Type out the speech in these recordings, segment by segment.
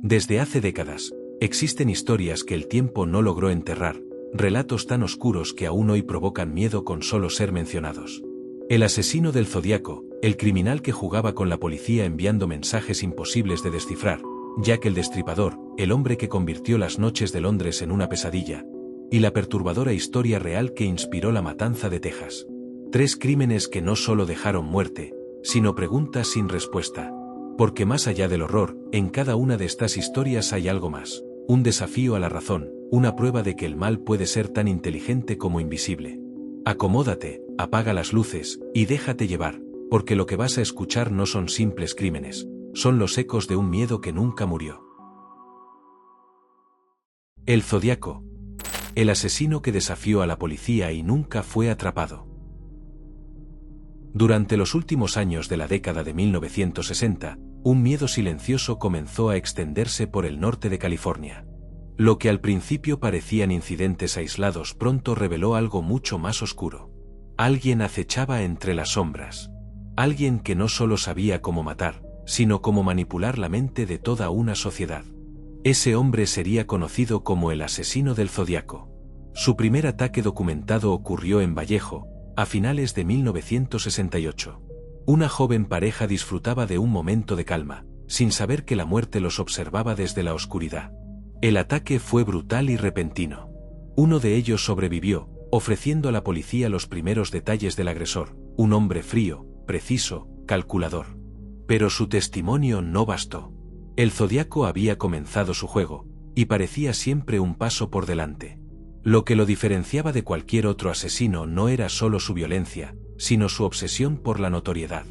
Desde hace décadas, existen historias que el tiempo no logró enterrar, relatos tan oscuros que aún hoy provocan miedo con solo ser mencionados. El asesino del Zodíaco, el criminal que jugaba con la policía enviando mensajes imposibles de descifrar, Jack el Destripador, el hombre que convirtió las noches de Londres en una pesadilla, y la perturbadora historia real que inspiró la matanza de Texas. 3 crímenes que no solo dejaron muerte, sino preguntas sin respuesta. Porque más allá del horror, en cada una de estas historias hay algo más. Un desafío a la razón, una prueba de que el mal puede ser tan inteligente como invisible. Acomódate, apaga las luces, y déjate llevar, porque lo que vas a escuchar no son simples crímenes, son los ecos de un miedo que nunca murió. El Zodíaco. El asesino que desafió a la policía y nunca fue atrapado. Durante los últimos años de la década de 1960, un miedo silencioso comenzó a extenderse por el norte de California. Lo que al principio parecían incidentes aislados pronto reveló algo mucho más oscuro. Alguien acechaba entre las sombras. Alguien que no solo sabía cómo matar, sino cómo manipular la mente de toda una sociedad. Ese hombre sería conocido como el asesino del Zodíaco. Su primer ataque documentado ocurrió en Vallejo, a finales de 1968. Una joven pareja disfrutaba de un momento de calma, sin saber que la muerte los observaba desde la oscuridad. El ataque fue brutal y repentino. Uno de ellos sobrevivió, ofreciendo a la policía los primeros detalles del agresor, un hombre frío, preciso, calculador. Pero su testimonio no bastó. El Zodíaco había comenzado su juego, y parecía siempre un paso por delante. Lo que lo diferenciaba de cualquier otro asesino no era solo su violencia, sino su obsesión por la notoriedad.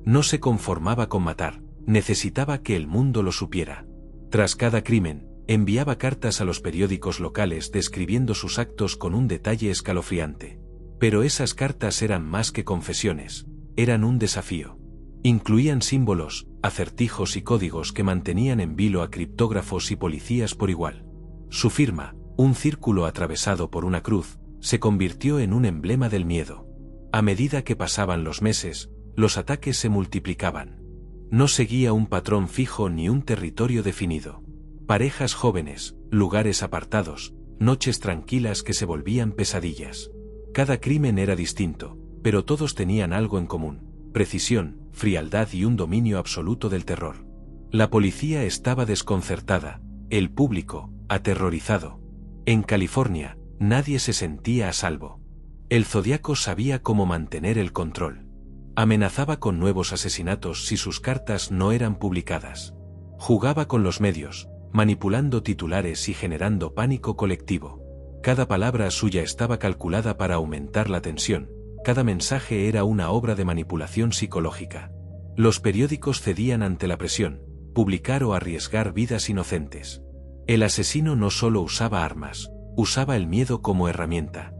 No se conformaba con matar, necesitaba que el mundo lo supiera. Tras cada crimen, enviaba cartas a los periódicos locales describiendo sus actos con un detalle escalofriante. Pero esas cartas eran más que confesiones, eran un desafío. Incluían símbolos, acertijos y códigos que mantenían en vilo a criptógrafos y policías por igual. Su firma, un círculo atravesado por una cruz, se convirtió en un emblema del miedo. A medida que pasaban los meses, los ataques se multiplicaban. No seguía un patrón fijo ni un territorio definido. Parejas jóvenes, lugares apartados, noches tranquilas que se volvían pesadillas. Cada crimen era distinto, pero todos tenían algo en común: precisión, frialdad y un dominio absoluto del terror. La policía estaba desconcertada, el público, aterrorizado. En California, nadie se sentía a salvo. El Zodíaco sabía cómo mantener el control. Amenazaba con nuevos asesinatos si sus cartas no eran publicadas. Jugaba con los medios, manipulando titulares y generando pánico colectivo. Cada palabra suya estaba calculada para aumentar la tensión. Cada mensaje era una obra de manipulación psicológica. Los periódicos cedían ante la presión, publicar o arriesgar vidas inocentes. El asesino no solo usaba armas, usaba el miedo como herramienta.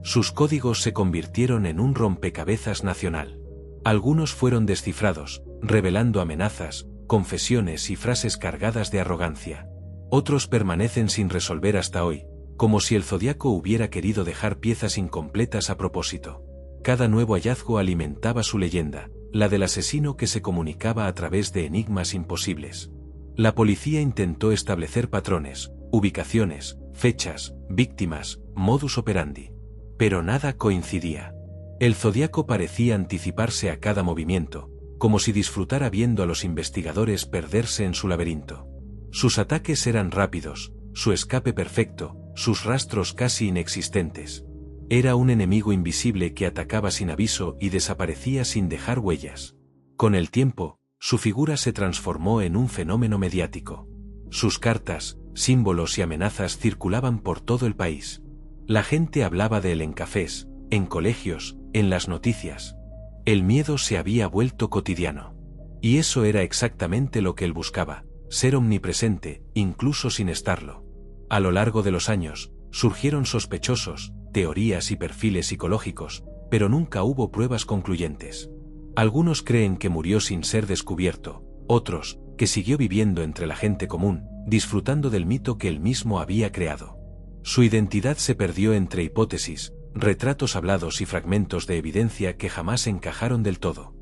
Sus códigos se convirtieron en un rompecabezas nacional. Algunos fueron descifrados, revelando amenazas, confesiones y frases cargadas de arrogancia. Otros permanecen sin resolver hasta hoy, como si el Zodíaco hubiera querido dejar piezas incompletas a propósito. Cada nuevo hallazgo alimentaba su leyenda, la del asesino que se comunicaba a través de enigmas imposibles. La policía intentó establecer patrones, ubicaciones, fechas, víctimas, modus operandi. Pero nada coincidía. El Zodíaco parecía anticiparse a cada movimiento, como si disfrutara viendo a los investigadores perderse en su laberinto. Sus ataques eran rápidos, su escape perfecto, sus rastros casi inexistentes. Era un enemigo invisible que atacaba sin aviso y desaparecía sin dejar huellas. Con el tiempo, su figura se transformó en un fenómeno mediático. Sus cartas, símbolos y amenazas circulaban por todo el país. La gente hablaba de él en cafés, en colegios, en las noticias. El miedo se había vuelto cotidiano. Y eso era exactamente lo que él buscaba, ser omnipresente, incluso sin estarlo. A lo largo de los años, surgieron sospechosos, teorías y perfiles psicológicos, pero nunca hubo pruebas concluyentes. Algunos creen que murió sin ser descubierto, otros, que siguió viviendo entre la gente común, disfrutando del mito que él mismo había creado. Su identidad se perdió entre hipótesis, retratos hablados y fragmentos de evidencia que jamás encajaron del todo.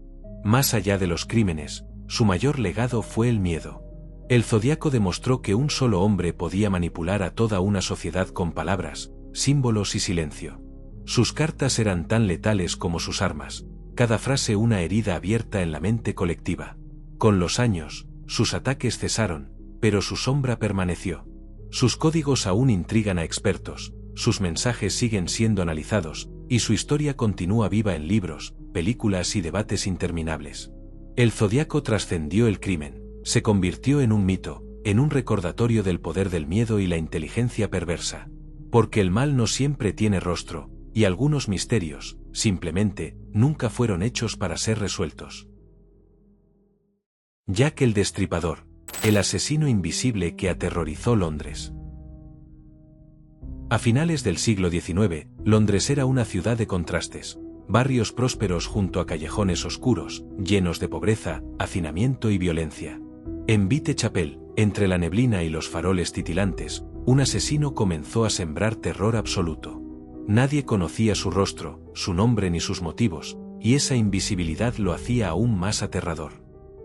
Más allá de los crímenes, su mayor legado fue el miedo. El Zodíaco demostró que un solo hombre podía manipular a toda una sociedad con palabras, símbolos y silencio. Sus cartas eran tan letales como sus armas, cada frase una herida abierta en la mente colectiva. Con los años, sus ataques cesaron, pero su sombra permaneció. Sus códigos aún intrigan a expertos, sus mensajes siguen siendo analizados, y su historia continúa viva en libros, películas y debates interminables. El Zodíaco trascendió el crimen, se convirtió en un mito, en un recordatorio del poder del miedo y la inteligencia perversa. Porque el mal no siempre tiene rostro, y algunos misterios, simplemente, nunca fueron hechos para ser resueltos. Jack el Destripador, el asesino invisible que aterrorizó Londres. A finales del siglo XIX, Londres era una ciudad de contrastes, barrios prósperos junto a callejones oscuros, llenos de pobreza, hacinamiento y violencia. En Whitechapel, entre la neblina y los faroles titilantes, un asesino comenzó a sembrar terror absoluto. Nadie conocía su rostro, su nombre ni sus motivos, y esa invisibilidad lo hacía aún más aterrador.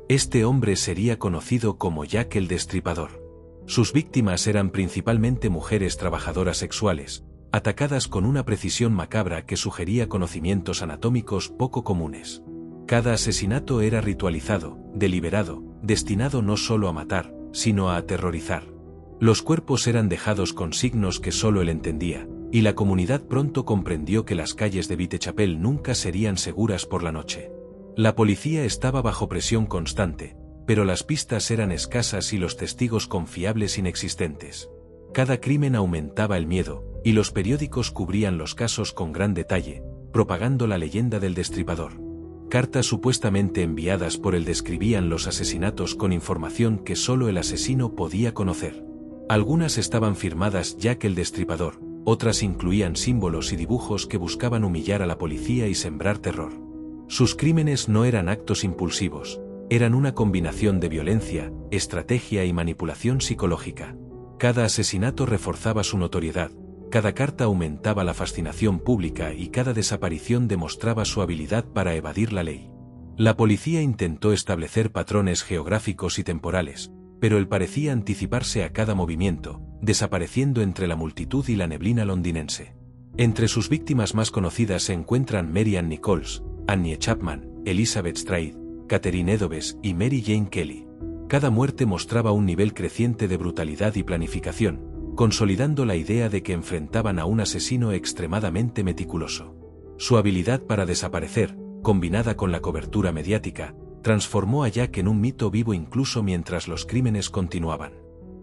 Este hombre sería conocido como Jack el Destripador. Sus víctimas eran principalmente mujeres trabajadoras sexuales, atacadas con una precisión macabra que sugería conocimientos anatómicos poco comunes. Cada asesinato era ritualizado, deliberado, destinado no solo a matar, sino a aterrorizar. Los cuerpos eran dejados con signos que solo él entendía, y la comunidad pronto comprendió que las calles de Whitechapel nunca serían seguras por la noche. La policía estaba bajo presión constante, pero las pistas eran escasas y los testigos confiables inexistentes. Cada crimen aumentaba el miedo, y los periódicos cubrían los casos con gran detalle, propagando la leyenda del destripador. Cartas supuestamente enviadas por él describían los asesinatos con información que solo el asesino podía conocer. Algunas estaban firmadas Jack el Destripador, otras incluían símbolos y dibujos que buscaban humillar a la policía y sembrar terror. Sus crímenes no eran actos impulsivos, eran una combinación de violencia, estrategia y manipulación psicológica. Cada asesinato reforzaba su notoriedad, cada carta aumentaba la fascinación pública y cada desaparición demostraba su habilidad para evadir la ley. La policía intentó establecer patrones geográficos y temporales, pero él parecía anticiparse a cada movimiento, desapareciendo entre la multitud y la neblina londinense. Entre sus víctimas más conocidas se encuentran Mary Ann Nichols, Annie Chapman, Elizabeth Stride, Catherine Eddowes y Mary Jane Kelly. Cada muerte mostraba un nivel creciente de brutalidad y planificación, consolidando la idea de que enfrentaban a un asesino extremadamente meticuloso. Su habilidad para desaparecer, combinada con la cobertura mediática, transformó a Jack en un mito vivo incluso mientras los crímenes continuaban.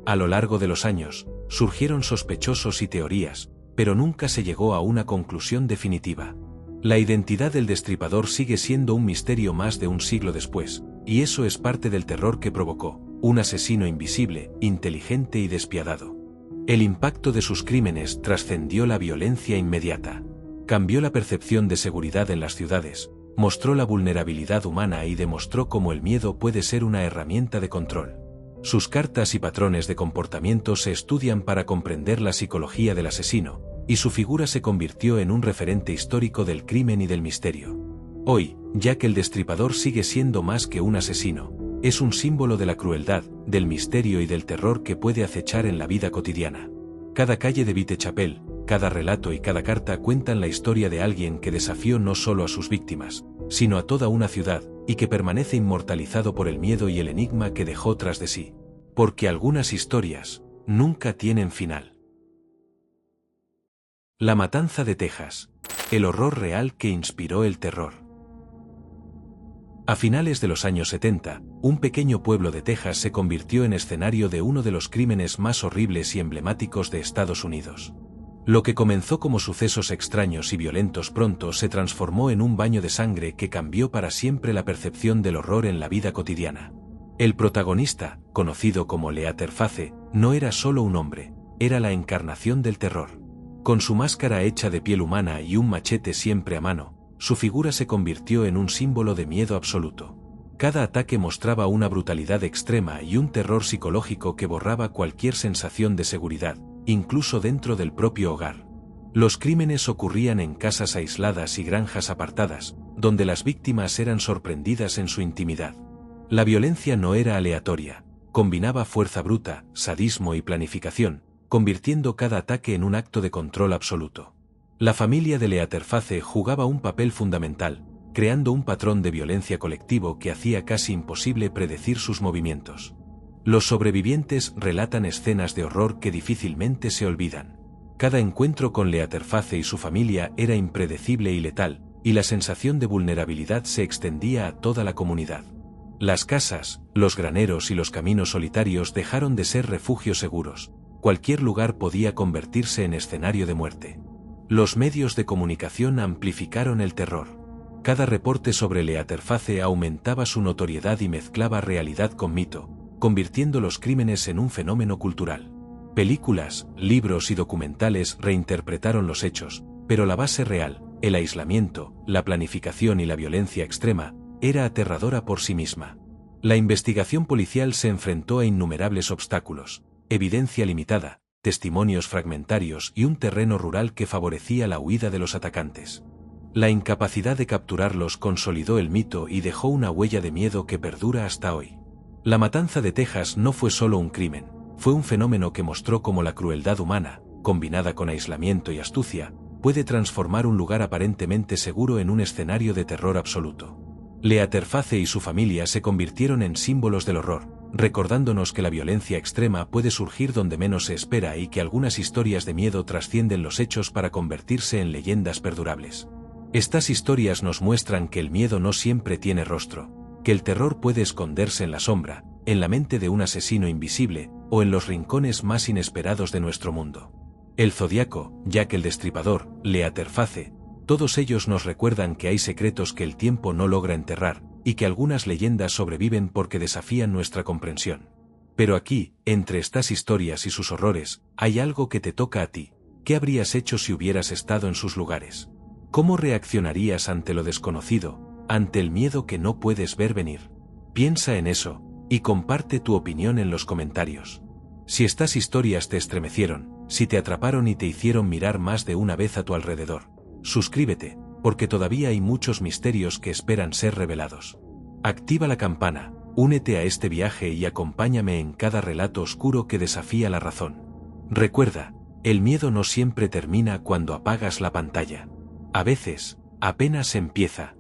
A lo largo de los años, surgieron sospechosos y teorías, pero nunca se llegó a una conclusión definitiva. La identidad del destripador sigue siendo un misterio más de un siglo después, y eso es parte del terror que provocó, un asesino invisible, inteligente y despiadado. El impacto de sus crímenes trascendió la violencia inmediata. Cambió la percepción de seguridad en las ciudades, mostró la vulnerabilidad humana y demostró cómo el miedo puede ser una herramienta de control. Sus cartas y patrones de comportamiento se estudian para comprender la psicología del asesino, y su figura se convirtió en un referente histórico del crimen y del misterio. Hoy, Jack el Destripador sigue siendo más que un asesino, es un símbolo de la crueldad, del misterio y del terror que puede acechar en la vida cotidiana. Cada calle de Whitechapel, cada relato y cada carta cuentan la historia de alguien que desafió no solo a sus víctimas, sino a toda una ciudad, y que permanece inmortalizado por el miedo y el enigma que dejó tras de sí. Porque algunas historias nunca tienen final. La matanza de Texas, el horror real que inspiró el terror. A finales de los años 70, un pequeño pueblo de Texas se convirtió en escenario de uno de los crímenes más horribles y emblemáticos de Estados Unidos. Lo que comenzó como sucesos extraños y violentos pronto se transformó en un baño de sangre que cambió para siempre la percepción del horror en la vida cotidiana. El protagonista, conocido como Leatherface, no era solo un hombre, era la encarnación del terror. Con su máscara hecha de piel humana y un machete siempre a mano, su figura se convirtió en un símbolo de miedo absoluto. Cada ataque mostraba una brutalidad extrema y un terror psicológico que borraba cualquier sensación de seguridad, incluso dentro del propio hogar. Los crímenes ocurrían en casas aisladas y granjas apartadas, donde las víctimas eran sorprendidas en su intimidad. La violencia no era aleatoria, combinaba fuerza bruta, sadismo y planificación, convirtiendo cada ataque en un acto de control absoluto. La familia de Leatherface jugaba un papel fundamental, creando un patrón de violencia colectivo que hacía casi imposible predecir sus movimientos. Los sobrevivientes relatan escenas de horror que difícilmente se olvidan. Cada encuentro con Leatherface y su familia era impredecible y letal, y la sensación de vulnerabilidad se extendía a toda la comunidad. Las casas, los graneros y los caminos solitarios dejaron de ser refugios seguros. Cualquier lugar podía convertirse en escenario de muerte. Los medios de comunicación amplificaron el terror. Cada reporte sobre Leatherface aumentaba su notoriedad y mezclaba realidad con mito, convirtiendo los crímenes en un fenómeno cultural. Películas, libros y documentales reinterpretaron los hechos, pero la base real, el aislamiento, la planificación y la violencia extrema, era aterradora por sí misma. La investigación policial se enfrentó a innumerables obstáculos, evidencia limitada, testimonios fragmentarios y un terreno rural que favorecía la huida de los atacantes. La incapacidad de capturarlos consolidó el mito y dejó una huella de miedo que perdura hasta hoy. La matanza de Texas no fue solo un crimen, fue un fenómeno que mostró cómo la crueldad humana, combinada con aislamiento y astucia, puede transformar un lugar aparentemente seguro en un escenario de terror absoluto. Leatherface y su familia se convirtieron en símbolos del horror, recordándonos que la violencia extrema puede surgir donde menos se espera y que algunas historias de miedo trascienden los hechos para convertirse en leyendas perdurables. Estas historias nos muestran que el miedo no siempre tiene rostro, que el terror puede esconderse en la sombra, en la mente de un asesino invisible, o en los rincones más inesperados de nuestro mundo. El Zodíaco, Jack el Destripador, Leatherface, todos ellos nos recuerdan que hay secretos que el tiempo no logra enterrar, y que algunas leyendas sobreviven porque desafían nuestra comprensión. Pero aquí, entre estas historias y sus horrores, hay algo que te toca a ti. ¿Qué habrías hecho si hubieras estado en sus lugares? ¿Cómo reaccionarías ante lo desconocido, ante el miedo que no puedes ver venir? Piensa en eso, y comparte tu opinión en los comentarios. Si estas historias te estremecieron, si te atraparon y te hicieron mirar más de una vez a tu alrededor, suscríbete, porque todavía hay muchos misterios que esperan ser revelados. Activa la campana, únete a este viaje y acompáñame en cada relato oscuro que desafía la razón. Recuerda, el miedo no siempre termina cuando apagas la pantalla. A veces, apenas empieza.